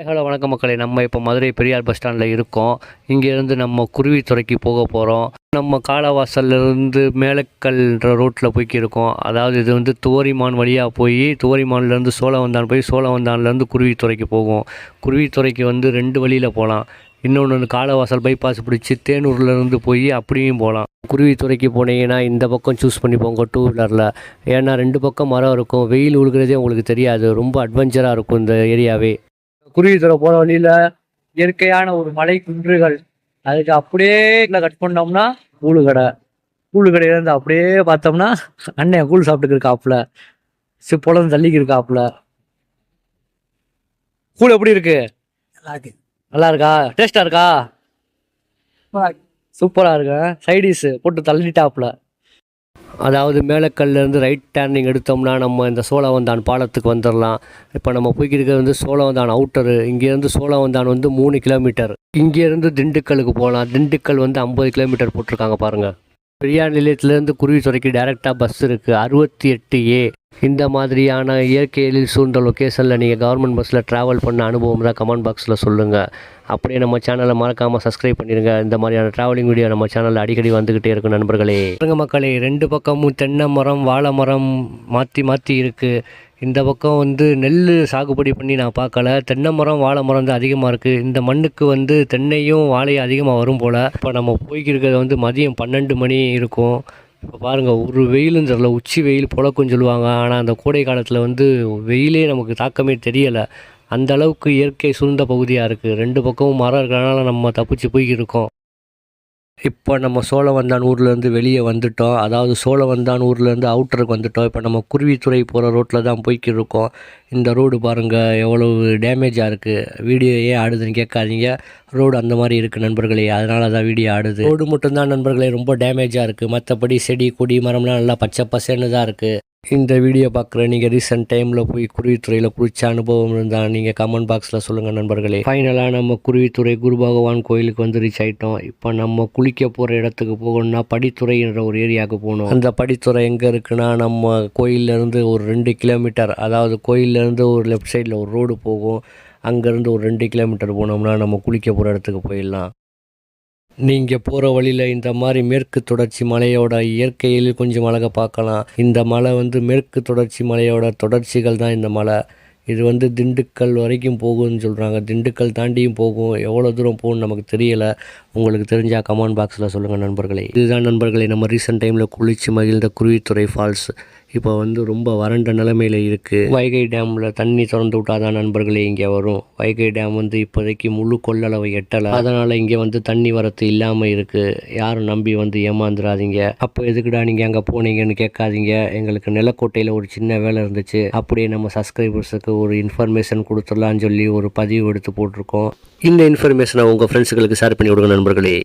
Hello வணக்கம் மக்களே. நம்ம இப்போ மதுரை பெரியார் பஸ் ஸ்டாண்டில் இருக்கோம். இங்கேருந்து நம்ம குருவித்துறைக்கு போக போகிறோம். நம்ம காலவாசல்லேருந்து மேலக்கல்ன்ற ரோட்டில் போய்க்கிருக்கோம். அதாவது இது வந்து துவரிமான் வழியாக போய் துவரிமான்லேருந்து சோழவந்தான் போய் சோழவந்தான்லேருந்து குருவித்துறைக்கு போகும். குருவித்துறைக்கு வந்து 2 வழியில் போகலாம். இன்னொன்று வந்து காலவாசல் பைபாஸ் பிடிச்சி தேனூர்லேருந்து போய் அப்படியும் போகலாம். குருவித்துறைக்கு போனீங்கன்னா இந்த பக்கம் சூஸ் பண்ணி போங்க 2 வீலரில். ஏன்னா 2 பக்கம் மரம் இருக்கும். வெயில் உழுகிறதே உங்களுக்கு தெரியாது. ரொம்ப அட்வென்ச்சராக இருக்கும் இந்த ஏரியாவே. குருவித்துறை போகிற வழியில் இயற்கையான ஒரு மலை குன்றுகள், அதுக்கு அப்படியே கட் பண்ணோம்னா கூழுக்கடை. கூழுக்கடையிலேருந்து அப்படியே பார்த்தோம்னா அண்ணன் கூழ் சாப்பிட்டுக்கு இருக்காப்புல, பொழந்து தள்ளிக்கு இருக்காப்புல. கூழ் எப்படி இருக்கு? நல்லா இருக்கா? டேஸ்டா இருக்கா? சூப்பரா இருக்கு. சைடிஸ் போட்டு தள்ளிட்டாப்புல. அதாவது மேலக்கல்லேருந்து ரைட் டர்னிங் எடுத்தோம்னா நம்ம இந்த சோழவந்தான் பாலத்துக்கு வந்துடலாம். இப்போ நம்ம போய்க்கிருக்கிறது வந்து சோழவந்தான் அவுட்டரு. இங்கேருந்து சோழவந்தான் வந்து 3 கிலோமீட்டர். இங்கேருந்து திண்டுக்கலுக்கு போகலாம். திண்டுக்கல் வந்து 50 கிலோமீட்டர் போட்டிருக்காங்க பாருங்கள். பெரியார் நிலையத்திலேருந்து குருவித்துறைக்கு டைரெக்டாக பஸ் இருக்குது 68A. இந்த மாதிரியான இயற்கை எழில் சூழ்ந்த லொக்கேஷனில் நீங்கள் கவர்மெண்ட் பஸ்ஸில் ட்ராவல் பண்ண அனுபவம் தான் கமெண்ட் பாக்ஸில் சொல்லுங்கள். அப்படியே நம்ம சேனலை மறக்காமல் சப்ஸ்கிரைப் பண்ணிடுங்க. இந்த மாதிரியான ட்ராவலிங் வீடியோ நம்ம சேனலில் அடிக்கடி வந்துக்கிட்டே இருக்கும் நண்பர்களே. மக்களே, 2 பக்கமும் தென்னை மரம் வாழை மரம் மாற்றி இருக்குது. இந்த பக்கம் வந்து நெல் சாகுபடி பண்ணி நான் பார்க்கல. தென்னை மரம் வாழை மரம் தான் அதிகமாக இருக்குது. இந்த மண்ணுக்கு வந்து தென்னையும் வாழையும் அதிகமாக வரும் போல். இப்போ நம்ம போய்க்கிருக்கிறது வந்து மதியம் 12 மணி இருக்கும். இப்போ பாருங்கள், ஒரு வெயிலும் தெரியல. உச்சி வெயில் பொழக்குன்னு சொல்லுவாங்க. ஆனால் அந்த கோடை காலத்தில் வந்து வெயிலே நமக்கு தாக்கமே தெரியலை. அந்த அளவுக்கு இயற்கை சூழ்ந்த பகுதியாக இருக்குது. 2 பக்கமும் மரம் இருக்கிறனால நம்ம தப்பிச்சு போய்க்கிருக்கோம். இப்போ நம்ம சோழவந்தான் ஊர்லேருந்து வெளியே வந்துட்டோம். அதாவது சோழவந்தான் ஊர்லேருந்து அவுட்டருக்கு வந்துட்டோம். இப்போ நம்ம குருவித்துறை போகிற ரோட்டில் தான் போய்க்கிருக்கோம். இந்த ரோடு பாருங்கள் எவ்வளவு டேமேஜாக இருக்குது. வீடியோ ஏன் ஆடுதுன்னு கேட்காதீங்க. ரோடு அந்த மாதிரி இருக்குது நண்பர்களே, அதனால தான் வீடியோ ஆடுது. ரோடு மட்டும்தான் நண்பர்களே ரொம்ப டேமேஜாக இருக்குது. மற்றபடி செடி கொடி மரம்லாம் நல்லா பச்சை பசேன்னு தான் இருக்குது. இந்த வீடியோ பார்க்குற நீங்கள் ரீசெண்ட் டைமில் போய் குருவித்துறையில் குளிச்ச அனுபவம் இருந்தால் நீங்கள் கமெண்ட் பாக்ஸில் சொல்லுங்கள் நண்பர்களே. ஃபைனலாக நம்ம குருவித்துறை குரு பகவான் கோயிலுக்கு வந்து ரீச் ஆகிட்டோம். இப்போ நம்ம குளிக்க போகிற இடத்துக்கு போகணும்னா படித்துறைன்ற ஒரு ஏரியாவுக்கு போகணும். அந்த படித்துறை எங்கே இருக்குன்னா நம்ம கோயிலேருந்து ஒரு 2 கிலோமீட்டர், அதாவது கோயிலேருந்து ஒரு லெஃப்ட் சைடில் ஒரு ரோடு போகும். அங்கேருந்து ஒரு 2 கிலோமீட்டர் போனோம்னா நம்ம குளிக்க போகிற இடத்துக்கு போயிடலாம். நீங்கள் போகிற வழியில் இந்த மாதிரி மேற்கு தொடர்ச்சி மலையோட இயற்கையில் கொஞ்சம் அழகாக பார்க்கலாம். இந்த மலை வந்து மேற்கு தொடர்ச்சி மலையோட தொடர்ச்சிகள் தான் இந்த மலை. இது வந்து திண்டுக்கல் வரைக்கும் போகும்னு சொல்கிறாங்க. திண்டுக்கல் தாண்டியும் போகும். எவ்வளோ தூரம் போகும்னு நமக்கு தெரியலை. உங்களுக்கு தெரிஞ்சால் கமெண்ட் பாக்ஸில் சொல்லுங்கள் நண்பர்களே. இதுதான் நண்பர்களே நம்ம ரீசெண்ட் டைமில் குளிச்சு மகிழ்ந்த குருவித்துறை ஃபால்ஸ். இப்போ வந்து ரொம்ப வறண்ட நிலைமையில் இருக்குது. வைகை டேமில் தண்ணி திறந்து விட்டால் தான் நண்பர்களே இங்கே வரும். வைகை டேம் வந்து இப்போதைக்கு முழு கொள்ளளவை எட்டலை. அதனால் இங்கே வந்து தண்ணி வரத்து இல்லாமல் இருக்குது. யாரும் நம்பி வந்து ஏமாந்துடாதீங்க. அப்போ எதுக்குடா நீங்கள் அங்கே போனீங்கன்னு கேட்காதீங்க. எங்களுக்கு நிலக்கோட்டையில் ஒரு சின்ன வேலை இருந்துச்சு. அப்படியே நம்ம சப்ஸ்கிரைபர்ஸுக்கு ஒரு இன்ஃபர்மேஷன் கொடுத்துடலான்னு சொல்லி ஒரு பதிவு எடுத்து போட்டிருக்கோம். இந்த இன்ஃபர்மேஷனை உங்கள் ஃப்ரெண்ட்ஸுகளுக்கு ஷேர் பண்ணி விடுங்க நண்பர்களே.